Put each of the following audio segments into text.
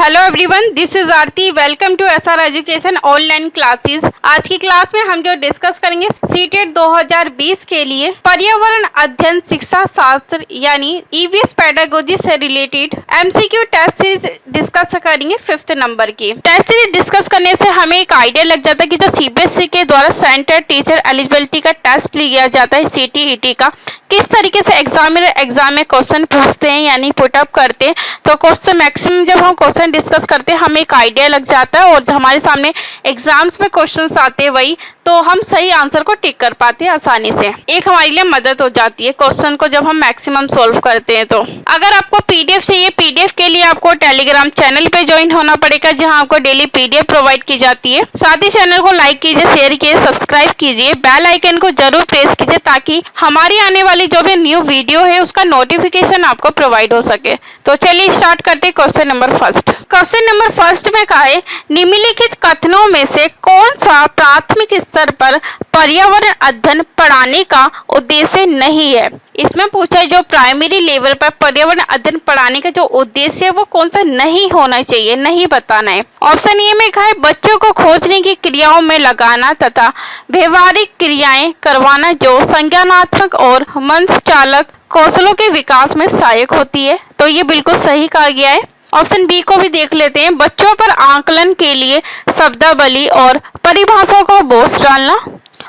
Hello everyone, this is Aarti. Welcome to SR education online classes. आज की class में हम जो डिस्कस करेंगे सीटेट 2020 के लिए पर्यावरण अध्ययन शिक्षा शास्त्र यानी ईवीएस पेडागोजी से related MCQ test series discuss करेंगे 5th नंबर की। टेस्ट सीरीज डिस्कस करने से हमें एक आइडिया लग जाता है कि जो सीबीएसई के द्वारा सेंटर टीचर एलिजिबिलिटी का टेस्ट लिया जाता है सीटीईटी का, किस तरीके से एग्जाम में क्वेश्चन पूछते हैं यानी पुटअप करते हैं। तो क्वेश्चन मैक्सिमम जब हम क्वेश्चन डिस्कस करते हैं हमें एक आइडिया लग जाता है और हमारे सामने एग्जाम्स में क्वेश्चंस आते हैं वही, तो हम सही आंसर को टिक कर पाते हैं आसानी से। एक हमारे लिए मदद हो जाती है क्वेश्चन को जब हम मैक्सिमम सोल्व करते हैं। तो अगर आपको पीडीएफ चाहिए, पीडीएफ के लिए आपको टेलीग्राम चैनल पे ज्वाइन होना पड़ेगा जहां आपको डेली पीडीएफ प्रोवाइड की जाती है। साथ ही चैनल को लाइक कीजिए, शेयर कीजिए, सब्सक्राइब कीजिए, बेल आइकन को जरूर प्रेस कीजिए ताकि हमारी आने वाली जो भी न्यू वीडियो है उसका नोटिफिकेशन आपको प्रोवाइड हो सके। तो चलिए स्टार्ट करते हैं question number first. Question number first में कहा है निम्नलिखित कथनों में से कौन सा प्राथमिक स्तर पर पर्यावरण अध्ययन पढ़ाने का उद्देश्य नहीं है। इसमें पूछा है जो प्राइमरी लेवल पर पर्यावरण अध्ययन पढ़ाने का जो उद्देश्य है वो कौन सा नहीं होना चाहिए, नहीं बताना है। ऑप्शन ए में कहा है बच्चों को खोजने की क्रियाओं में लगाना तथा व्यवहारिक क्रियाएं करवाना जो संज्ञानात्मक और मंचचालक कौशलों के विकास में सहायक होती है। तो ये बिल्कुल सही कहा गया है। ऑप्शन बी को भी देख लेते हैं, बच्चों पर आकलन के लिए शब्दावली और परिभाषाओं को बोझ डालना।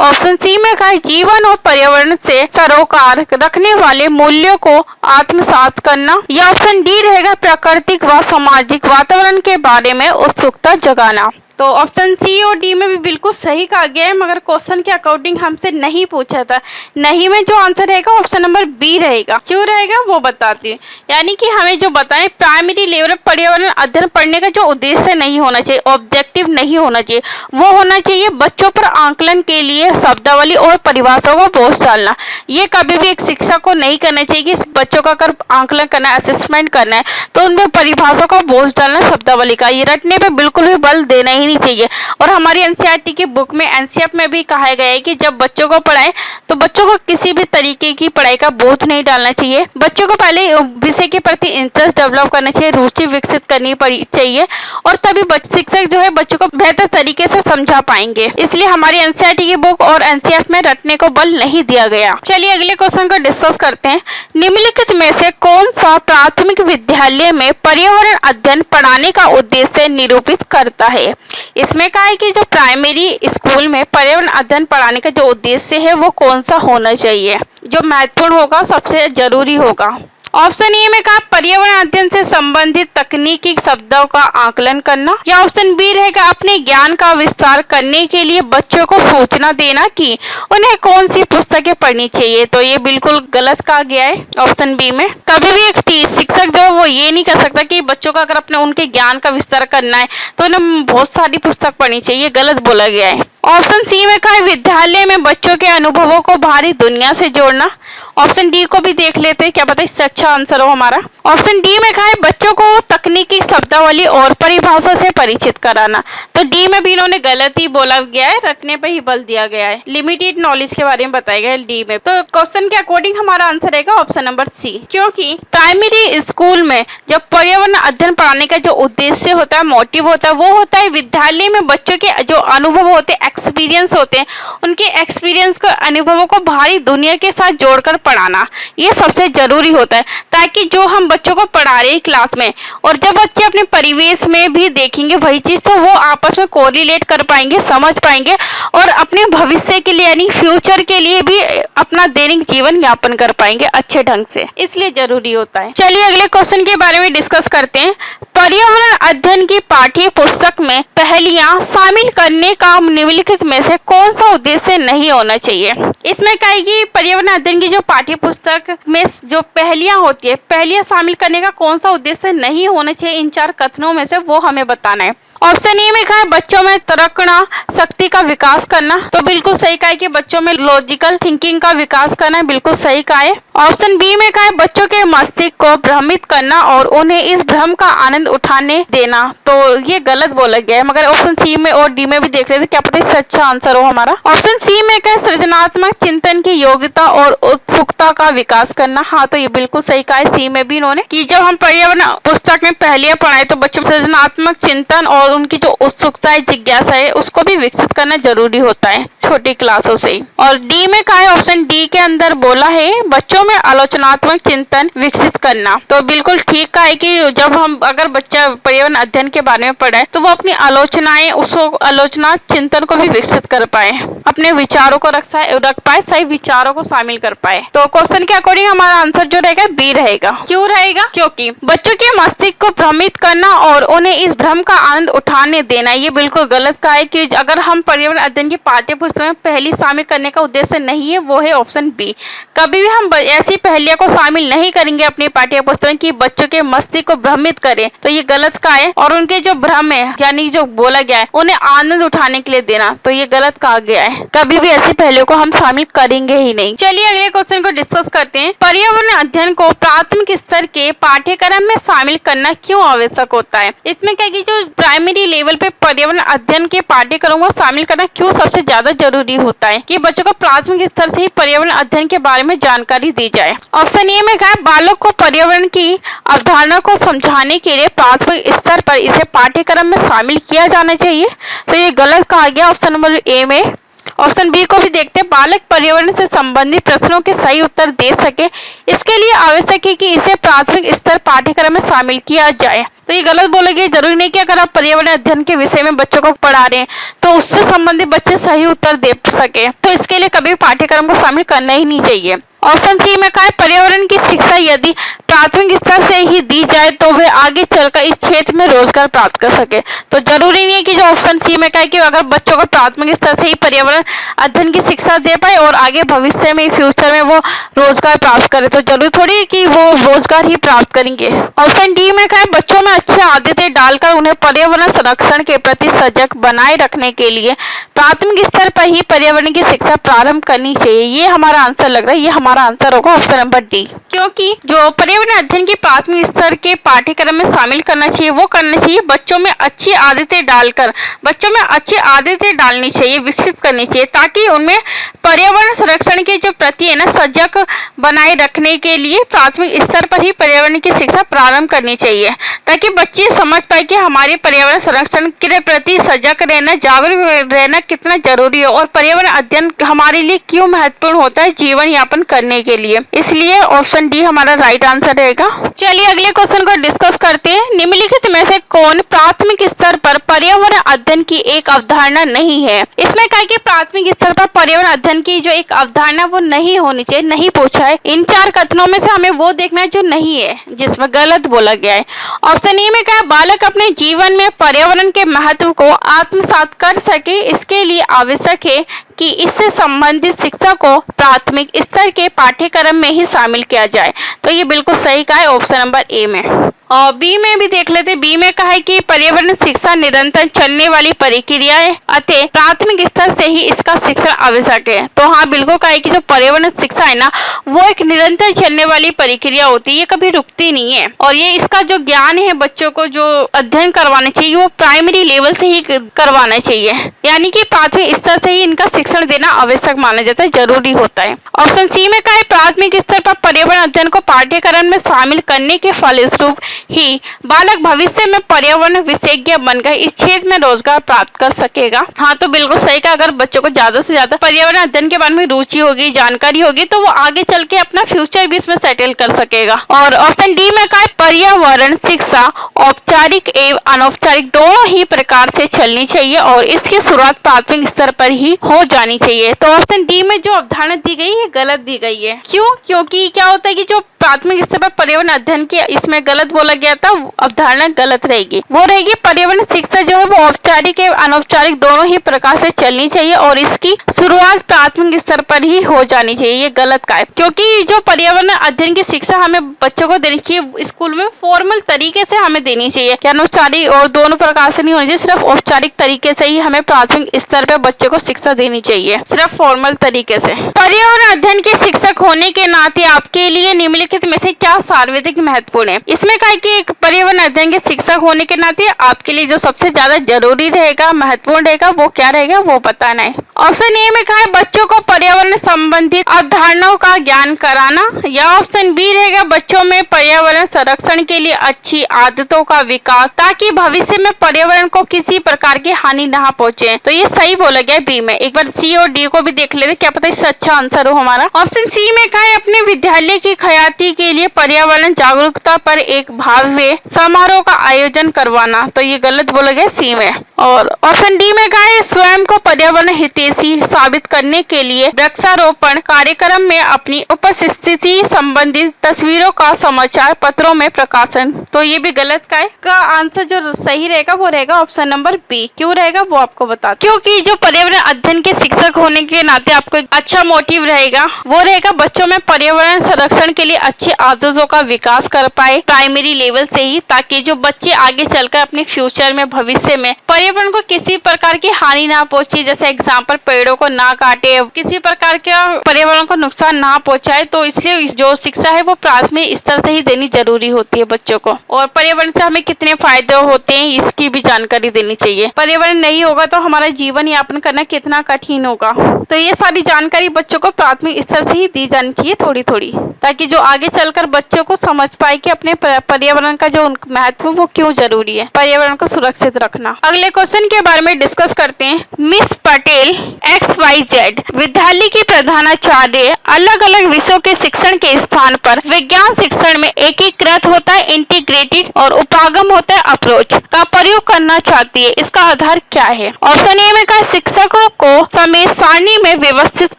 ऑप्शन सी में कहा है जीवन और पर्यावरण से सरोकार रखने वाले मूल्यों को आत्मसात करना। या ऑप्शन डी रहेगा प्राकृतिक व सामाजिक वातावरण के बारे में उत्सुकता जगाना। तो ऑप्शन सी और डी में भी बिल्कुल सही कहा गया है, मगर क्वेश्चन के अकॉर्डिंग हमसे नहीं पूछा था। नहीं में जो आंसर रहेगा ऑप्शन नंबर बी रहेगा। क्यों रहेगा वो बताती हूँ। यानी कि हमें जो बताएं प्राइमरी लेवल पर्यावरण अध्ययन पढ़ने का जो उद्देश्य नहीं होना चाहिए, ऑब्जेक्टिव नहीं होना चाहिए, वो होना चाहिए बच्चों पर आकलन के लिए शब्दावली और परिभाषाओं को बोझ डालना। ये कभी भी एक शिक्षक को नहीं करना चाहिए कि बच्चों का अगर आकलन करना है, असेसमेंट करना है तो उनमें परिभाषाओं का बोझ डालना, शब्दावली का, ये रटने पर बिल्कुल भी बल देना ही नहीं चाहिए। और हमारी एनसीईआरटी की बुक में एनसीएफ में भी कहा गया है कि जब बच्चों को पढ़ाएं तो बच्चों को किसी भी तरीके की पढ़ाई का बोझ नहीं डालना चाहिए। बच्चों को पहले विषय के प्रति इंटरेस्ट डेवलप करना चाहिए, रुचि विकसित करनी चाहिए और तभी शिक्षक जो है बच्चों को बेहतर तरीके से समझा पाएंगे। इसलिए हमारी एनसीईआरटी की बुक और एनसीएफ में रटने को बल नहीं दिया गया। चलिए अगले क्वेश्चन को डिस्कस करते हैं। निम्नलिखित में से कौन सा प्राथमिक विद्यालय में पर्यावरण अध्ययन पढ़ाने का उद्देश्य निरूपित करता है। इसमें कहा है कि जो प्राइमरी स्कूल में पर्यावरण अध्ययन पढ़ाने का जो उद्देश्य है वो कौन सा होना चाहिए, जो महत्वपूर्ण होगा, सबसे जरूरी होगा। ऑप्शन ए में कहा पर्यावरण अध्ययन से संबंधित तकनीकी शब्दों का आकलन करना। या ऑप्शन बी रहेगा अपने ज्ञान का विस्तार करने के लिए बच्चों को सूचना देना कि उन्हें कौन सी पुस्तकें पढ़नी चाहिए। तो ये बिल्कुल गलत कहा गया है ऑप्शन बी में। कभी भी एक शिक्षक जो है वो ये नहीं कर सकता कि बच्चों का अगर अपने उनके ज्ञान का विस्तार करना है तो उन्हें बहुत सारी पुस्तक पढ़नी चाहिए, गलत बोला गया है। ऑप्शन सी में कहा विद्यालय में बच्चों के अनुभवों को बाहरी दुनिया से जोड़ना। ऑप्शन डी को भी देख लेते हैं, क्या पता इससे अच्छा आंसर हो हमारा। ऑप्शन डी में कहा है बच्चों को तकनीकी शब्दावली और परिभाषा से परिचित कराना। तो डी में भी इन्होंने गलत ही बोला गया है, रटने पे ही बल दिया गया है, लिमिटेड नॉलेज के बारे में बताया गया है डी में। तो क्वेश्चन के अकॉर्डिंग हमारा आंसर रहेगा ऑप्शन नंबर सी, क्योंकि प्राइमरी स्कूल में जब पर्यावरण अध्ययन पढ़ाने का जो उद्देश्य होता है, मोटिव होता है, वो होता है विद्यालय में बच्चों के जो अनुभव होते हैं, एक्सपीरियंस होते हैं, उनके एक्सपीरियंस को, अनुभवों को बाहरी दुनिया के साथ जोड़कर पढ़ाना। ये सबसे जरूरी होता है ताकि जो हम बच्चों को पढ़ा रहे हैं क्लास में और जब बच्चे अपने परिवेश में भी देखेंगे वही चीज तो वो आपस में कोरिलेट कर पाएंगे, समझ पाएंगे और अपने भविष्य के लिए यानी फ्यूचर के लिए भी अपना दैनिक जीवन यापन कर पाएंगे अच्छे ढंग से, इसलिए जरूरी होता है। चलिए अगले क्वेश्चन के बारे में डिस्कस करते हैं। पर्यावरण अध्ययन की पाठ्य पुस्तक में पहेलियां शामिल करने का निम्नलिखित में से कौन सा उद्देश्य नहीं होना चाहिए। इसमें कहेगी पर्यावरण अध्ययन की जो पाठ्य पुस्तक में जो पहेलियां होती है, पहेलियां शामिल करने का कौन सा उद्देश्य नहीं होना चाहिए, इन 4 कथनों में से वो हमें बताना है। ऑप्शन ए में कहा है बच्चों में तर्कणा शक्ति का विकास करना, तो बिल्कुल सही कहा है कि बच्चों में लॉजिकल थिंकिंग का विकास करना, बिल्कुल सही कहा है। ऑप्शन बी में कहा है बच्चों के मस्तिष्क को भ्रमित करना और उन्हें इस भ्रम का आनंद उठाने देना, तो ये गलत बोला गया है। मगर ऑप्शन सी में और डी में भी देख रहे थे, क्या पता इससे अच्छा आंसर हो हमारा। ऑप्शन सी में कहा है सृजनात्मक चिंतन की योग्यता और उत्सुकता का विकास करना, हाँ तो ये बिल्कुल सही कहा है सी में भी इन्होंने, कि जब हम पर्यावरण पुस्तक में पहले पढ़ाए तो बच्चों में सृजनात्मक चिंतन और उनकी जो उत्सुकता है, जिज्ञासा है, उसको भी विकसित करना जरूरी होता है छोटी क्लासों से ही। और डी में कहा है ऑप्शन डी के अंदर बोला है बच्चों में आलोचनात्मक चिंतन विकसित करना, तो बिल्कुल ठीक कहा है कि जब हम अगर बच्चा पर्यावरण अध्ययन के बारे में पढ़े तो वो अपनी आलोचनाएं, उसको आलोचना चिंतन को भी विकसित कर पाए, अपने विचारों को रख पाए, सही विचारों को शामिल कर पाए। तो क्वेश्चन के अकॉर्डिंग हमारा आंसर जो रहेगा बी रहेगा। क्यों रहेगा? क्योंकि बच्चों के मस्तिष्क को भ्रमित करना और उन्हें इस भ्रम का आनंद उठाने देना, ये बिल्कुल गलत कहा है कि अगर हम पर्यावरण अध्ययन की पाठ्य पुस्तक में पहली शामिल करने का उद्देश्य नहीं है, वो है ऑप्शन बी। कभी भी हम ऐसी पहलियों को शामिल नहीं करेंगे अपनी पाठ्य पुस्तक की बच्चों के मस्तिष्क को भ्रमित करें, तो ये गलत कहा है। और उनके जो भ्रम है यानी जो बोला गया है उन्हें आनंद उठाने के लिए देना, तो ये गलत कहा गया है। कभी भी ऐसी पहलियों को हम शामिल करेंगे ही नहीं। चलिए अगले क्वेश्चन को डिस्कस करते हैं। पर्यावरण अध्ययन को प्राथमिक स्तर के पाठ्यक्रम में शामिल करना क्यों आवश्यक होता है? इसमें क्या कि जो प्राइमरी लेवल पे पर्यावरण अध्ययन के पाठ्यक्रम को शामिल करना क्यों सबसे ज्यादा जरूरी होता है कि बच्चों को प्राथमिक स्तर से ही पर्यावरण अध्ययन के बारे में जानकारी दी जाए। ऑप्शन ए में कहा है बालक को पर्यावरण की अवधारणा को समझाने के लिए प्राथमिक स्तर पर इसे पाठ्यक्रम में शामिल किया जाना चाहिए, तो ये गलत कहा गया ऑप्शन नंबर ए में। ऑप्शन बी को भी देखते हैं, बालक पर्यावरण से संबंधित प्रश्नों के सही उत्तर दे सके, इसके लिए आवश्यक है कि इसे प्राथमिक स्तर पाठ्यक्रम में शामिल किया जाए, तो ये गलत बोला गया। जरूरी नहीं कि अगर आप पर्यावरण अध्ययन के विषय में बच्चों को पढ़ा रहे हैं तो उससे संबंधित बच्चे सही उत्तर दे सके, तो इसके लिए कभी पाठ्यक्रम को शामिल करना ही नहीं चाहिए। ऑप्शन सी में कहा है पर्यावरण की शिक्षा यदि प्राथमिक स्तर से ही दी जाए तो वह आगे चलकर इस क्षेत्र में रोजगार प्राप्त कर सके, तो जरूरी नहीं है कि जो ऑप्शन सी में कहा है कि अगर बच्चों को प्राथमिक स्तर से ही पर्यावरण अध्ययन की शिक्षा दे पाए और आगे भविष्य में फ्यूचर में वो रोजगार प्राप्त करे, तो जरूरी थोड़ी कि वो रोजगार ही प्राप्त करेंगे। ऑप्शन डी में कहा है बच्चों में अच्छी आदतें डालकर उन्हें पर्यावरण संरक्षण के प्रति सजग बनाए रखने के लिए प्राथमिक स्तर पर ही पर्यावरण की शिक्षा प्रारंभ करनी चाहिए, ये हमारा आंसर लग रहा है। ये हमारा आंसर होगा ऑप्शन नंबर डी, क्योंकि जो पर्यावरण अध्ययन की प्राथमिक स्तर के पाठ्यक्रम में शामिल करना चाहिए वो करना चाहिए बच्चों में अच्छी आदतें डालकर, बच्चों में अच्छी आदतें डालनी चाहिए, विकसित करनी चाहिए, ताकि उनमें पर्यावरण संरक्षण के जो प्रति है ना सजग बनाए रखने के लिए प्राथमिक स्तर पर ही पर्यावरण की शिक्षा प्रारंभ करनी चाहिए, ताकि बच्चे समझ पाए कि हमारे पर्यावरण संरक्षण के प्रति सजग रहना, जागरूक रहना कितना जरूरी है और पर्यावरण अध्ययन हमारे लिए क्यों महत्वपूर्ण होता है जीवन यापन करने के लिए। इसलिए ऑप्शन डी हमारा राइट आंसर रहेगा। चलिए अगले क्वेश्चन को डिस्कस करते हैं। निम्नलिखित में से कौन प्राथमिक स्तर पर पर्यावरण अध्ययन की एक अवधारणा नहीं है? इसमें कहा कि प्राथमिक स्तर पर पर्यावरण अध्ययन की जो एक अवधारणा वो नहीं होनी चाहिए, नहीं पूछा है। इन चार कथनों में से हमें वो देखना है जो नहीं है, जिसमें गलत बोला गया है। ऑप्शन ए में कहा बालक अपने जीवन में पर्यावरण के महत्व को आत्मसात कर सके, इसके लिए आवश्यक है कि इससे संबंधित शिक्षा को प्राथमिक स्तर के पाठ्यक्रम में ही शामिल किया जाए, तो ये बिल्कुल सही कहा है ऑप्शन नंबर ए में। और बी में भी देख लेते। बी में कहा है कि पर्यावरण शिक्षा निरंतर चलने वाली प्रक्रिया है, अतः प्राथमिक स्तर से ही इसका शिक्षण आवश्यक है। तो हाँ बिल्कुल कहा है कि जो पर्यावरण शिक्षा है ना वो एक निरंतर चलने वाली प्रक्रिया होती है, ये कभी रुकती नहीं है। और ये इसका जो ज्ञान है बच्चों को जो अध्ययन करवाना चाहिए वो प्राइमरी लेवल से ही करवाना चाहिए, यानी कि प्राथमिक स्तर से ही इनका शिक्षण देना आवश्यक माना जाता है, जरूरी होता है। ऑप्शन सी में कहा है प्राथमिक स्तर पर पर्यावरण अध्ययन को पाठ्यक्रम में शामिल करने के फलस्वरूप ही बालक भविष्य में पर्यावरण विशेषज्ञ बनकर इस क्षेत्र में रोजगार प्राप्त कर सकेगा। हाँ तो बिल्कुल सही का, अगर बच्चों को ज्यादा से ज्यादा पर्यावरण अध्ययन के बारे में रुचि होगी, जानकारी होगी, तो वो आगे चल के अपना फ्यूचर भी इसमें सेटल कर सकेगा। और ऑप्शन डी में कहा है पर्यावरण शिक्षा औपचारिक एवं अनौपचारिक दोनों ही प्रकार से चलनी चाहिए और इसकी शुरुआत प्राथमिक स्तर पर ही हो जानी चाहिए। तो ऑप्शन डी में जो अवधारणा दी गई है गलत दी गई है। क्यों? क्योंकि क्या होता है कि जो प्राथमिक स्तर पर पर्यावरण अध्ययन के इसमें गलत बोला बोला गया था अवधारणा गलत रहेगी। वो रहेगी पर्यावरण शिक्षा जो है वो औपचारिक एवं अनौपचारिक दोनों ही प्रकार से चलनी चाहिए और इसकी शुरुआत प्राथमिक स्तर पर ही हो जानी चाहिए। ये गलत का है, क्योंकि जो पर्यावरण अध्ययन की शिक्षा हमें बच्चों को देनी चाहिए स्कूल में फॉर्मल तरीके से हमें देनी चाहिए, क्या अनौपचारिक और दोनों प्रकार से नहीं होनी चाहिए। सिर्फ औपचारिक तरीके से ही हमें प्राथमिक स्तर पर बच्चों को शिक्षा देनी चाहिए, सिर्फ फॉर्मल तरीके से। पर्यावरण अध्ययन के शिक्षक होने के नाते आपके लिए निम्नलिखित में से क्या सर्वाधिक महत्वपूर्ण है? इसमें कहा कि एक पर्यावरण अध्ययन के शिक्षक होने के नाते आपके लिए जो सबसे ज्यादा जरूरी रहेगा, महत्वपूर्ण रहेगा, वो क्या रहेगा वो बताना है। ऑप्शन ए में कहा है बच्चों को पर्यावरण संबंधित अवधारणाओं का ज्ञान कराना, या ऑप्शन बी रहेगा बच्चों में पर्यावरण संरक्षण के लिए अच्छी आदतों का विकास ताकि भविष्य में पर्यावरण को किसी प्रकार की हानि न पहुंचे। तो ये सही बोला गया बी में। एक बार सी और डी को भी देख लेते, क्या पता इससे अच्छा आंसर हो हमारा। ऑप्शन सी में कहा है अपने विद्यालय की ख्याति के लिए पर्यावरण जागरूकता पर एक भव्य समारोह का आयोजन करवाना। तो ये गलत बोला गया सी में। और ऑप्शन डी में कहा है स्वयं को पर्यावरण हितैषी साबित करने के लिए वृक्षारोपण कार्यक्रम में अपनी उपस्थिति संबंधित तस्वीरों का समाचार पत्रों में प्रकाशन। तो ये भी गलत का है। का आंसर जो सही रहेगा वो रहेगा ऑप्शन नंबर बी। क्यों रहेगा वो आपको बता, क्योंकि जो पर्यावरण अध्ययन के शिक्षक होने के नाते आपको एक अच्छा मोटिव रहेगा, वो रहेगा बच्चों में पर्यावरण संरक्षण के लिए अच्छी आदतों का विकास कर पाए प्राइमरी लेवल से ही, ताकि जो बच्चे आगे चलकर अपने फ्यूचर में भविष्य में पर्यावरण को किसी प्रकार की हानि ना पहुंचे, जैसे एग्जाम्पल पेड़ों को ना काटे, किसी प्रकार का पर्यावरण को नुकसान ना पहुंचाए। तो इसलिए जो शिक्षा है वो प्राथमिक स्तर से ही देनी जरूरी होती है बच्चों को। और पर्यावरण से हमें कितने फायदे होते हैं इसकी भी जानकारी देनी चाहिए। पर्यावरण नहीं होगा तो हमारा जीवन यापन करना कितना कठिन होगा। तो ये सारी जानकारी बच्चों को प्राथमिक स्तर से ही दी जानी चाहिए थोड़ी थोड़ी, ताकि जो आगे चलकर बच्चों को समझ पाए कि अपने पर्यावरण का जो महत्व वो क्यों जरूरी है, पर्यावरण को सुरक्षित रखना। अगले क्वेश्चन के बारे में डिस्कस करते हैं। मिस पटेल XYZ विद्यालय की प्रधानाचार्य अलग अलग विषयों के शिक्षण के स्थान पर विज्ञान शिक्षण में एकीकृत होता है इंटीग्रेटेड और उपागम होता है अप्रोच का प्रयोग करना चाहती है। इसका आधार क्या है? ऑप्शन ए में कहा शिक्षकों को समय सारणी में व्यवस्थित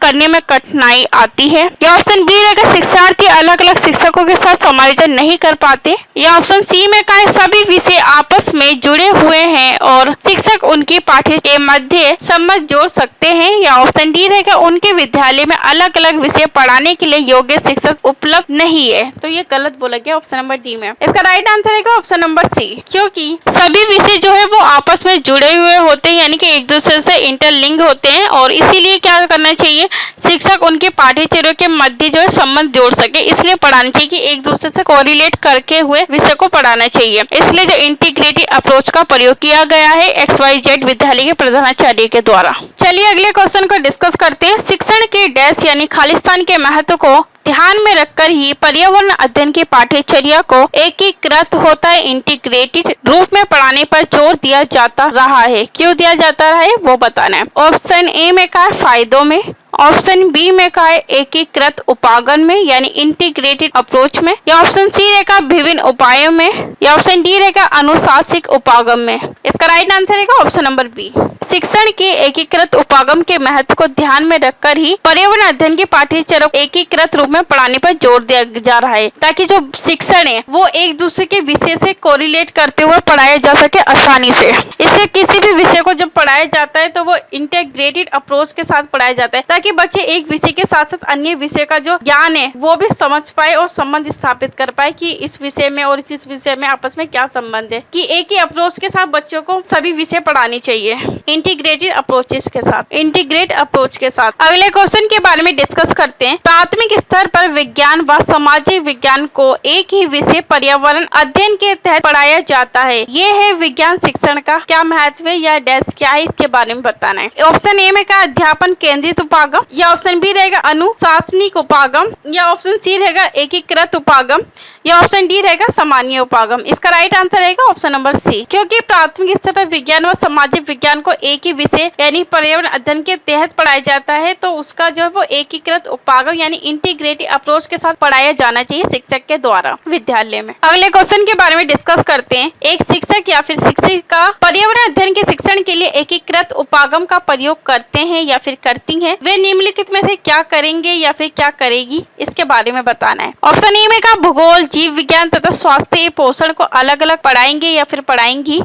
करने में कठिनाई आती है, या ऑप्शन बी रहेगा शिक्षार्थी अलग अलग शिक्षकों के साथ समायोजन नहीं कर पाते, या ऑप्शन सी में कहा सभी विषय आपस में जुड़े हुए हैं और शिक्षक उनकी पाठ्य के मध्य संबंध जोड़ सकते हैं, या ऑप्शन डी रहेगा उनके विद्यालय में अलग अलग विषय पढ़ाने के लिए योग्य शिक्षक उपलब्ध नहीं है। तो ये गलत बोला गया ऑप्शन नंबर डी में। इसका राइट आंसर रहेगा ऑप्शन नंबर सी, क्योंकि सभी विषय जो है वो आपस में जुड़े हुए होते हैं, यानी कि एक दूसरे से इंटरलिंक होते हैं, और इसीलिए क्या करना चाहिए शिक्षक उनके पाठ्यचर्या के मध्य जो है संबंध जोड़ सके, इसलिए पढ़ाना चाहिए कि एक दूसरे से कोरिलेट करके हुए विषय को पढ़ाना चाहिए। इसलिए जो इंटीग्रेटेड अप्रोच का प्रयोग किया गया है XYZ विद्यालय के प्रधानाचार्य के द्वारा। चलिए अगले क्वेश्चन को डिस्कस करते हैं। शिक्षण के डैश यानी खालिस्तान के महत्व को ध्यान में रखकर ही पर्यावरण अध्ययन की पाठ्यचर्या को एकीकृत होता है इंटीग्रेटेड रूप में पढ़ाने पर जोर दिया जाता रहा है। क्यों दिया जाता रहा है वो बताना है। ऑप्शन ए में कहा फायदों में, ऑप्शन बी में कहा है एकीकृत उपागम में यानी इंटीग्रेटेड अप्रोच में, या ऑप्शन सी रहेगा विभिन्न उपायों में, या ऑप्शन डी रहेगा अनुशासिक उपागम में। इसका राइट आंसर रहेगा ऑप्शन नंबर बी। शिक्षण के एकीकृत उपागम के महत्व को ध्यान में रखकर ही पर्यावरण अध्ययन की पाठ्यचर्या को एकीकृत रूप में पढ़ाने पर जोर दिया जा रहा है, ताकि जो शिक्षण है वो एक दूसरे के विषय से कोरिलेट करते हुए पढ़ाया जा सके आसानी से। इससे किसी भी विषय को जब पढ़ाया जाता है तो वो इंटीग्रेटेड अप्रोच के साथ पढ़ाया जाता है, ताकि बच्चे एक विषय के साथ साथ अन्य विषय का जो ज्ञान है वो भी समझ पाए और संबंध स्थापित कर पाए कि इस विषय में और इस विषय में आपस में क्या संबंध है, कि एक ही अप्रोच के साथ बच्चों को सभी विषय पढ़ाने चाहिए इंटीग्रेटेड अप्रोचेस के साथ, इंटीग्रेट अप्रोच के साथ। अगले क्वेश्चन के बारे में डिस्कस करते हैं। प्राथमिक स्तर पर विज्ञान व सामाजिक विज्ञान को एक ही विषय पर्यावरण अध्ययन के तहत पढ़ाया जाता है। ये है विज्ञान शिक्षण का क्या महत्व है या डैश क्या है, इसके बारे में बताना है। ऑप्शन ए में कहा अध्यापन केंद्रित उपागम, या ऑप्शन बी रहेगा अनुशासनिक उपागम, या ऑप्शन सी रहेगा एकीकृत उपागम, या ऑप्शन डी रहेगा सामान्य उपागम। इसका राइट आंसर रहेगा ऑप्शन नंबर सी, क्योंकि प्राथमिक स्तर पर विज्ञान व सामाजिक विज्ञान को एक ही विषय यानी पर्यावरण अध्ययन के तहत पढ़ाया जाता है, तो उसका जो है वो एकीकृत उपागम यानी इंटीग्रेटेड अप्रोच के साथ पढ़ाया जाना चाहिए शिक्षक के द्वारा विद्यालय में। अगले क्वेश्चन के बारे में डिस्कस करते हैं। एक शिक्षक या फिर शिक्षिका पर्यावरण अध्ययन के शिक्षण के लिए एकीकृत उपागम का प्रयोग करते हैं या फिर करती हैं, वे निम्नलिखित में से क्या करेंगे या फिर क्या करेगी, इसके बारे में बताना है। ऑप्शन ए में कहा भूगोल, जीव विज्ञान तथा स्वास्थ्य एवं पोषण को अलग अलग पढ़ाएंगे या फिर पढ़ाएंगी।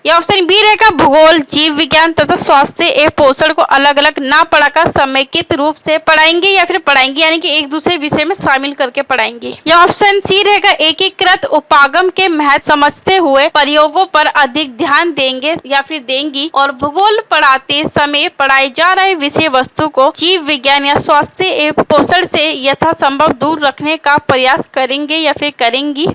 या ऑप्शन बी रहेगा भूगोल, जीव विज्ञान तथा स्वास्थ्य एवं पोषण को अलग अलग ना पढ़ाकर समेकित रूप से पढ़ाएंगे या फिर पढ़ाएंगे, यानी कि एक दूसरे विषय में शामिल करके पढ़ाएंगे। या ऑप्शन सी रहेगा एकीकृत उपागम के महत्व समझते हुए प्रयोगों पर अधिक ध्यान देंगे या फिर देंगी, और भूगोल पढ़ाते समय पढ़ाए जा रहे विषय वस्तु को जीव विज्ञान या स्वास्थ्य एवं पोषण से यथासंभव दूर रखने का प्रयास करेंगे या फिर करेंगी।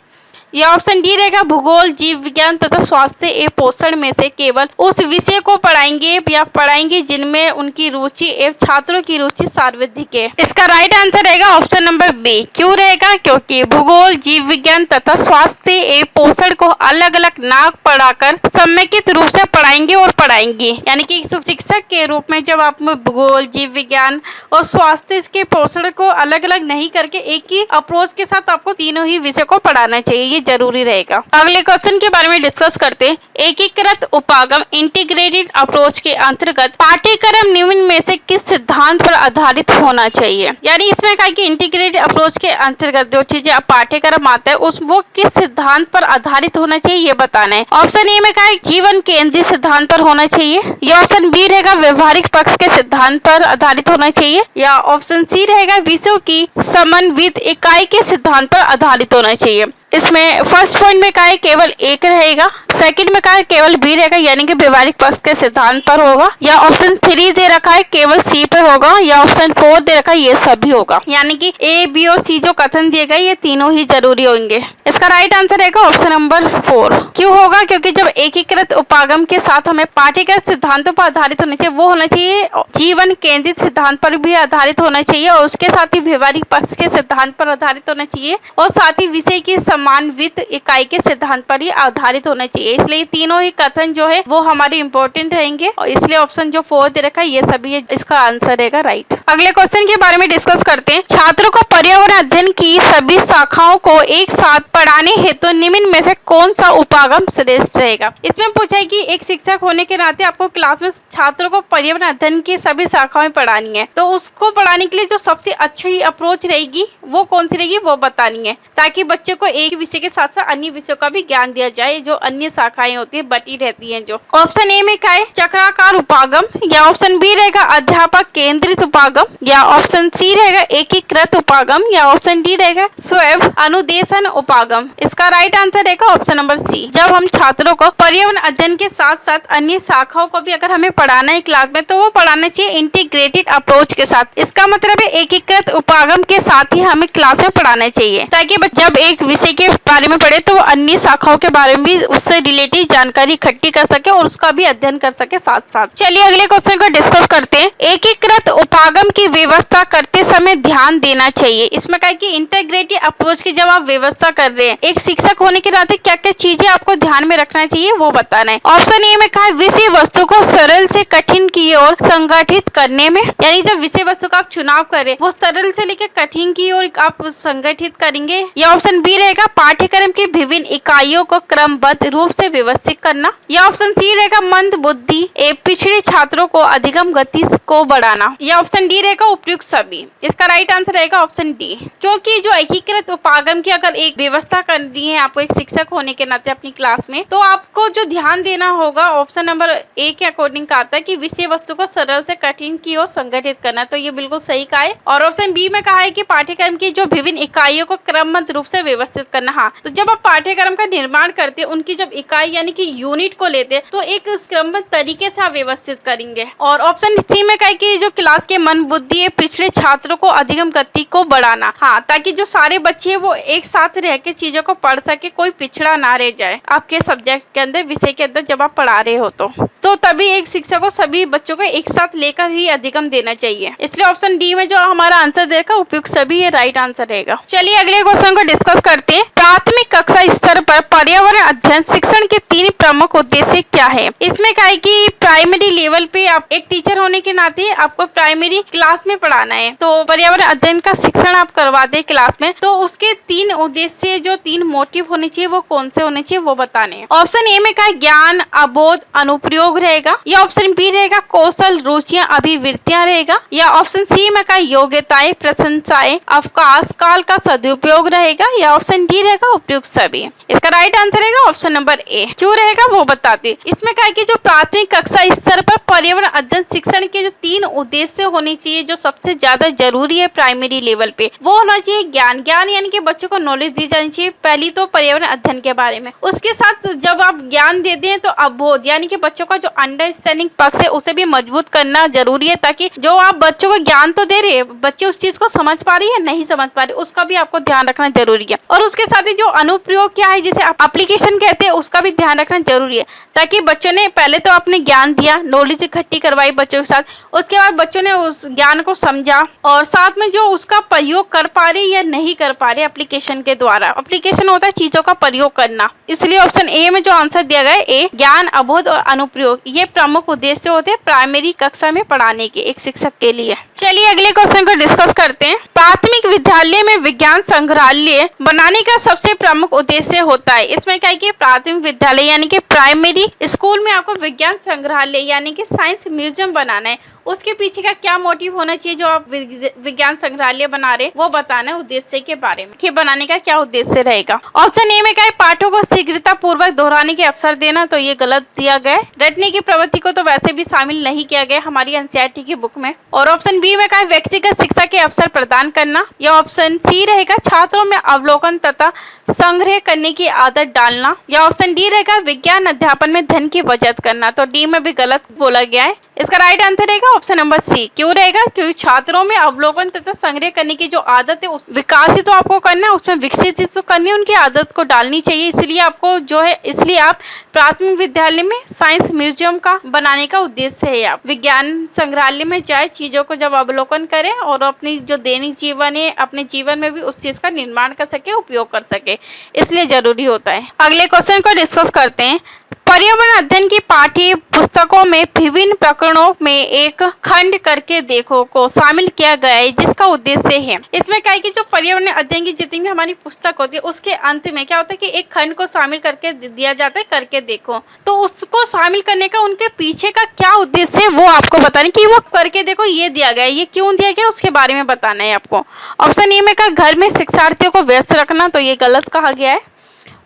या ऑप्शन डी रहेगा भूगोल, जीव विज्ञान तथा स्वास्थ्य एवं पोषण में से केवल उस विषय को पढ़ाएंगे या पढ़ाएंगे जिनमें उनकी रुचि एवं छात्रों की रुचि सर्वाधिक है। इसका राइट आंसर रहेगा ऑप्शन नंबर बी। क्यों रहेगा? क्योंकि भूगोल, जीव विज्ञान तथा स्वास्थ्य एवं पोषण को अलग अलग ना पढ़ाकर समेकित रूप से पढ़ाएंगे और पढ़ाएंगे, यानी कि शिक्षक के रूप में जब आप भूगोल, जीव विज्ञान और स्वास्थ्य के पोषण को अलग अलग नहीं करके एक ही अप्रोच के साथ आपको तीनों ही विषय को पढ़ाना चाहिए, जरूरी रहेगा। अगले क्वेश्चन के बारे में डिस्कस करते हैं। एकीकृत उपागम इंटीग्रेटेड अप्रोच के अंतर्गत पाठ्यक्रम निम्न में से किस सिद्धांत पर आधारित होना चाहिए? यानी इसमें कहा कि इंटीग्रेटेड अप्रोच के अंतर्गत जो चीजें पाठ्यक्रम आता है वो किस सिद्धांत पर आधारित होना चाहिए ये बताना है। ऑप्शन ए में कहा जीवन केंद्रित सिद्धांत पर होना चाहिए। या ऑप्शन बी रहेगा व्यवहारिक पक्ष के सिद्धांत पर आधारित होना चाहिए। या ऑप्शन सी रहेगा विषयों की समन्वित इकाई के सिद्धांत पर आधारित होना चाहिए। इसमें फर्स्ट पॉइंट में कहा है केवल एक रहेगा, सेकंड में कहा है केवल बी रहेगा, यानी कि व्यवहारिक पक्ष के सिद्धांत पर होगा। या ऑप्शन 3 दे रखा है केवल सी पर होगा। या ऑप्शन 4 दे रखा है ये सभी होगा, यानी कि ए, बी और सी जो कथन दिए गए ये तीनों ही जरूरी होंगे। इसका राइट आंसर रहेगा ऑप्शन नंबर 4। क्यों होगा? क्योंकि जब एकीकृत उपागम के साथ हमें पाठ्यक्रम सिद्धांतों पर आधारित होना चाहिए, वो होना चाहिए जीवन केंद्रित सिद्धांत पर भी आधारित होना चाहिए, और उसके साथ ही व्यवहारिक पक्ष के सिद्धांत पर आधारित होना चाहिए, और साथ ही विषय की मानवित इकाई के सिद्धांत पर ही आधारित होना चाहिए। इसलिए तीनों ही कथन जो है वो हमारे इंपॉर्टेंट रहेंगे, और इसलिए ऑप्शन जो 4 दे रखा है ये सभी इसका आंसर रहेगा राइट। अगले क्वेश्चन के बारे में डिस्कस करते हैं। छात्रों को पर्यावरण अध्ययन की सभी शाखाओं को एक साथ पढ़ाने हेतु निम्न में से कौन सा उपागम श्रेष्ठ रहेगा? इसमें पूछा है कि एक शिक्षक होने के नाते आपको क्लास में छात्रों को पर्यावरण अध्ययन की सभी शाखाएं पढ़ानी है, तो उसको पढ़ाने के लिए जो सबसे अच्छी अप्रोच रहेगी वो कौन सी रहेगी वो बतानी है, ताकि बच्चे को एक विषय के साथ साथ अन्य विषयों का भी ज्ञान दिया जाए जो अन्य शाखाएं होती है बटी रहती हैं। जो ऑप्शन ए में क्या है चक्राकार उपागम। या ऑप्शन बी रहेगा अध्यापक केंद्रित उपागम। या ऑप्शन सी रहेगा एकीकृत उपागम। या ऑप्शन डी रहेगा स्वयं अनुदेशन उपागम। इसका राइट आंसर रहेगा ऑप्शन नंबर सी। जब हम छात्रों को पर्यावरण अध्ययन के साथ साथ अन्य शाखाओं को भी अगर हमें पढ़ाना है क्लास में, तो वो पढ़ाना चाहिए इंटीग्रेटेड अप्रोच के साथ। इसका मतलब है एकीकृत उपागम के साथ ही हमें क्लास में पढ़ाना चाहिए, ताकि जब एक विषय के बारे में पढ़े तो वो अन्य शाखाओं के बारे में भी उससे रिलेटेड जानकारी इकट्ठी कर सके और उसका भी अध्ययन कर सके साथ साथ। चलिए अगले क्वेश्चन को डिस्कस करते हैं। एकीकृत उपागम की व्यवस्था करते समय ध्यान देना चाहिए। इसमें कहा कि इंटीग्रेटेड अप्रोच की जब आप व्यवस्था कर रहे हैं, एक शिक्षक होने के नाते क्या क्या चीजें आपको ध्यान में रखना चाहिए वो बताना है। ऑप्शन ए में कहा विषय वस्तु को सरल से कठिन की ओर संगठित करने में, यानी जब विषय वस्तु का आप चुनाव करें वो सरल से लेकर कठिन की ओर आप संगठित करेंगे। या ऑप्शन बी रहेगा पाठ्यक्रम की विभिन्न इकाइयों को क्रमबद्ध रूप से व्यवस्थित करना। या ऑप्शन सी रहेगा मंद बुद्धि एवं पिछड़े छात्रों को अधिगम गति को बढ़ाना। या ऑप्शन डी रहेगा उपयुक्त सभी। इसका राइट आंसर रहेगा ऑप्शन डी, क्योंकि जो एकीकृत उपागम की अगर एक व्यवस्था करनी है आपको एक शिक्षक होने के नाते अपनी क्लास में, तो आपको जो ध्यान देना होगा ऑप्शन नंबर ए के अकॉर्डिंग का आता है कि विषय वस्तु को सरल से कठिन की ओर संगठित करना, तो ये बिल्कुल सही कहा है। और ऑप्शन बी में कहा है कि पाठ्यक्रम की जो विभिन्न इकाइयों को क्रमबद्ध रूप से व्यवस्थित करना। हाँ, तो जब आप पाठ्यक्रम का निर्माण करते हैं उनकी जब इकाई यानी कि यूनिट को लेते हैं तो एक क्रमबद्ध तरीके से आप व्यवस्थित करेंगे। और ऑप्शन सी में कहा कि जो क्लास के मन बुद्धि पिछड़े छात्रों को अधिगम गति को बढ़ाना। हाँ, ताकि जो सारे बच्चे हैं वो एक साथ रह के चीजों को पढ़ सके, कोई पिछड़ा ना रह जाए आपके सब्जेक्ट के अंदर, विषय के अंदर जब आप पढ़ा रहे हो तो तभी एक शिक्षक को सभी बच्चों को एक साथ लेकर ही अधिगम देना चाहिए। इसलिए ऑप्शन डी में जो हमारा आंसर देगा उपयुक्त सभी ये राइट आंसर रहेगा। चलिए अगले क्वेश्चन को डिस्कस करते हैं। प्राथमिक कक्षा स्तर पर पर्यावरण अध्ययन शिक्षण के 3 प्रमुख उद्देश्य क्या है। इसमें क्या है कि प्राइमरी लेवल पे आप एक टीचर होने के नाते आपको प्राइमरी क्लास में पढ़ाना है, तो पर्यावरण अध्ययन का शिक्षण आप करवाते हैं क्लास में, तो उसके 3 उद्देश्य जो 3 मोटिव होने चाहिए वो कौन से होने चाहिए वो बताने हैं। ऑप्शन ए में क्या है ज्ञान, अबोध, अनुप्रयोग रहेगा, या ऑप्शन बी रहेगा कौशल, रुचियां, अभिवृत्तियां रहेगा, या ऑप्शन सी में क्या योग्यताएं, प्रशंसाएं, अवकाश, काल का सदुपयोग रहेगा, या ऑप्शन डी रहेगा उपयुक्त सभी। इसका राइट आंसर रहेगा ऑप्शन नंबर ए। क्यों रहेगा वो बताते। इसमें क्या है कि जो प्राथमिक कक्षा स्तर पर पर्यावरण अध्ययन शिक्षण के जो 3 उद्देश्य होने चाहिए जो सबसे ज्यादा जरूरी है प्राइमरी लेवल पे, वो होना चाहिए ज्ञान। ज्ञान यानी कि बच्चों को नॉलेज दी जानी चाहिए पहली तो पर्यावरण अध्ययन के बारे में। उसके साथ जब आप ज्ञान देते हैं तो अबोध यानी कि बच्चों का जो अंडरस्टैंडिंग पक्ष है उसे भी मजबूत करना जरूरी है, ताकि जो आप बच्चों को ज्ञान तो दे रहे हैं, बच्चे उस चीज को समझ पा रही है नहीं समझ पा रही, उसका भी आपको ध्यान रखना जरूरी है। और उसके साथ ही जो अनुप्रयोग क्या है जिसे आप एप्लीकेशन कहते हैं उसका भी ध्यान रखना जरूरी है, ताकि बच्चों ने पहले तो अपने ज्ञान दिया, नॉलेज इकट्ठी करवाई बच्चों के साथ, उसके बाद बच्चों ने उस ज्ञान को समझा और साथ में जो उसका प्रयोग कर पा रहे या नहीं कर पा रहे एप्लीकेशन के द्वारा। एप्लीकेशन होता है चीजों का प्रयोग करना, इसलिए ऑप्शन ए में जो आंसर दिया गया है ए, ज्ञान, अबोध और अनुप्रयोग, ये प्रमुख उद्देश्य होते हैं प्राइमरी कक्षा में पढ़ाने के एक शिक्षक के लिए। चलिए अगले क्वेश्चन को डिस्कस करते हैं। प्राथमिक विद्यालय में विज्ञान संग्रहालय बनाने का सबसे प्रमुख उद्देश्य होता है। इसमें क्या है कि प्राथमिक विद्यालय यानी कि प्राइमरी स्कूल में आपको विज्ञान संग्रहालय यानी कि साइंस म्यूजियम बनाना है। उसके पीछे का क्या मोटिव होना चाहिए जो आप विज्ञान संग्रहालय बना रहे वो बताना है उद्देश्य के बारे में कि बनाने का क्या उद्देश्य रहेगा। ऑप्शन ए में क्या है पाठों को शीघ्रता पूर्वक दोहराने के अवसर देना, तो ये गलत दिया गया है। रटने की प्रवृत्ति को तो वैसे भी शामिल नहीं किया गया हमारी एनसीईआरटी की बुक में। और ऑप्शन बी में क्या है व्यक्तिगत शिक्षा के अवसर प्रदान करना, या ऑप्शन सी रहेगा छात्रों में अवलोकन तथा संग्रह करने की आदत डालना, या ऑप्शन डी रहेगा विज्ञान अध्यापन में धन की बचत करना। तो डी में भी गलत बोला गया है। इसका राइट आंसर रहेगा ऑप्शन नंबर सी। क्यों रहेगा, क्योंकि छात्रों में अवलोकन तथा संग्रह करने की जो आदत है उस विकासित तो आपको करना है, उसमें विकसित तो करनी है, उनकी आदत को डालनी चाहिए। इसलिए आपको जो है इसलिए आप प्राथमिक विद्यालय में साइंस म्यूजियम का बनाने का उद्देश्य है। आप विज्ञान संग्रहालय में जाए, चीजों को जब अवलोकन करें और अपनी जो दैनिक जीवन है अपने जीवन में भी उस चीज का निर्माण कर सके, उपयोग कर सके, इसलिए जरूरी होता है। अगले क्वेश्चन को डिस्कस करते हैं। पर्यावरण अध्ययन की पाठ्य पुस्तकों में विभिन्न प्रकरणों में एक खंड करके देखो को शामिल किया गया है जिसका उद्देश्य है। इसमें क्या है कि जो पर्यावरण अध्ययन की जितनी भी हमारी पुस्तक होती है उसके अंत में क्या होता है कि एक खंड को शामिल करके दिया जाता है, करके देखो। तो उसको शामिल करने का उनके पीछे का क्या उद्देश्य है वो आपको बताना कि वो करके देखो ये दिया गया है, ये क्यों दिया गया उसके बारे में बताना है आपको। ऑप्शन ए में क्या घर में शिक्षार्थियों को व्यस्त रखना, तो ये गलत कहा गया है।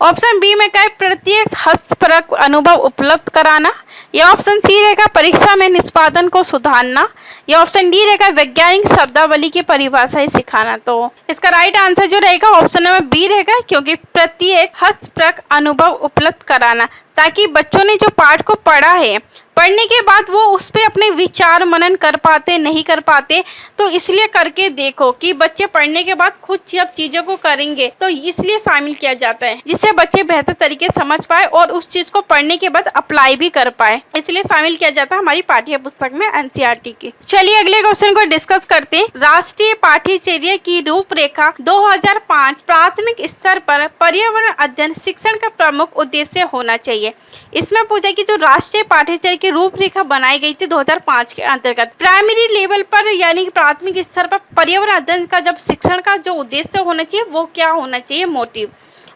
ऑप्शन बी में क्या है प्रत्येक हस्तपरक अनुभव उपलब्ध कराना, या ऑप्शन सी रहेगा परीक्षा में निष्पादन को सुधारना, या ऑप्शन डी रहेगा वैज्ञानिक शब्दावली की परिभाषाएं सिखाना। तो इसका राइट आंसर जो रहेगा ऑप्शन नंबर बी रहेगा, क्योंकि प्रत्येक हस्तपरक अनुभव उपलब्ध कराना, ताकि बच्चों ने जो पाठ को पढ़ा है पढ़ने के बाद वो उस पर अपने विचार मनन कर पाते नहीं कर पाते, तो इसलिए करके देखो कि बच्चे पढ़ने के बाद खुद जब चीजों को करेंगे तो इसलिए शामिल किया जाता है जिससे बच्चे बेहतर तरीके से समझ पाए और उस चीज को पढ़ने के बाद अप्लाई भी कर पाए, इसलिए शामिल किया जाता है हमारी पाठ्य पुस्तक में एनसीईआरटी की। चलिए अगले क्वेश्चन को डिस्कस करते हैं। राष्ट्रीय पाठ्यचर्या की रूपरेखा 2005 प्राथमिक स्तर पर पर्यावरण अध्ययन शिक्षण का प्रमुख उद्देश्य होना चाहिए। इसमें पूछा कि जो राष्ट्रीय पाठ्यचर्या की रूपरेखा बनाई गई थी 2005 के अंतर्गत प्राइमरी लेवल पर यानी कि प्राथमिक स्तर पर पर्यावरण अध्ययन का जब शिक्षण का जो उद्देश्य होना चाहिए वो क्या होना चाहिए, मोटिव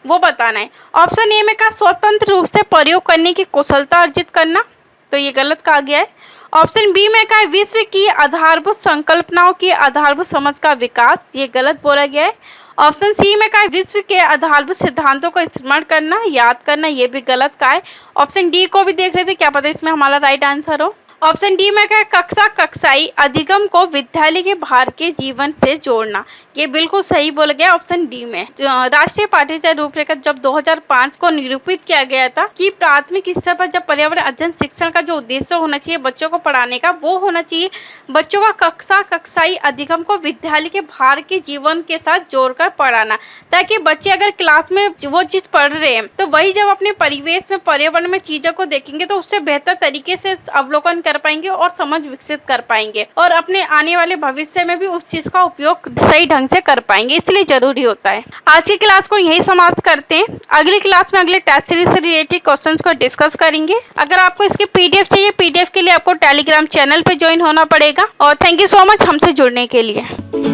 वो बताना है। ऑप्शन ए में का स्वतंत्र रूप से प्रयोग करने की कुशलता अर्जित करना, तो ये गलत कहा गया है। ऑप्शन बी में का विश्व की आधारभूत संकल्पनाओं की आधारभूत समझ का विकास, ये गलत बोला गया है। ऑप्शन सी में का विश्व के आधारभूत सिद्धांतों का स्मरण करना, याद करना, ये भी गलत का है। ऑप्शन डी को भी देख रहे थे, क्या पता इसमें हमारा राइट आंसर हो। ऑप्शन डी में क्या कक्षाई अधिगम को विद्यालय के बाहर के जीवन से जोड़ना, ये बिल्कुल सही बोल गया ऑप्शन डी में। राष्ट्रीय पाठ्यचर्या रूपरेखा जब 2005 को निरूपित किया गया था कि प्राथमिक स्तर पर जब पर्यावरण अध्ययन शिक्षण का जो उद्देश्य होना चाहिए बच्चों को पढ़ाने का वो होना चाहिए बच्चों का कक्षाई अधिगम को विद्यालय के बाहर के जीवन के साथ जोड़कर पढ़ाना, ताकि बच्चे अगर क्लास में वो चीज पढ़ रहे हैं तो वही जब अपने परिवेश में पर्यावरण में चीजों को देखेंगे तो उससे बेहतर तरीके से अवलोकन कर पाएंगे और समझ विकसित कर पाएंगे और अपने आने वाले भविष्य में भी उस चीज का उपयोग सही ढंग से कर पाएंगे, इसलिए जरूरी होता है। आज की क्लास को यही समाप्त करते हैं। अगली क्लास में अगले टेस्ट सीरीज से रिलेटेड क्वेश्चंस को डिस्कस करेंगे। अगर आपको इसकी पीडीएफ चाहिए, पीडीएफ के लिए आपको टेलीग्राम चैनल पे ज्वाइन होना पड़ेगा। और थैंक यू सो मच हमसे जुड़ने के लिए।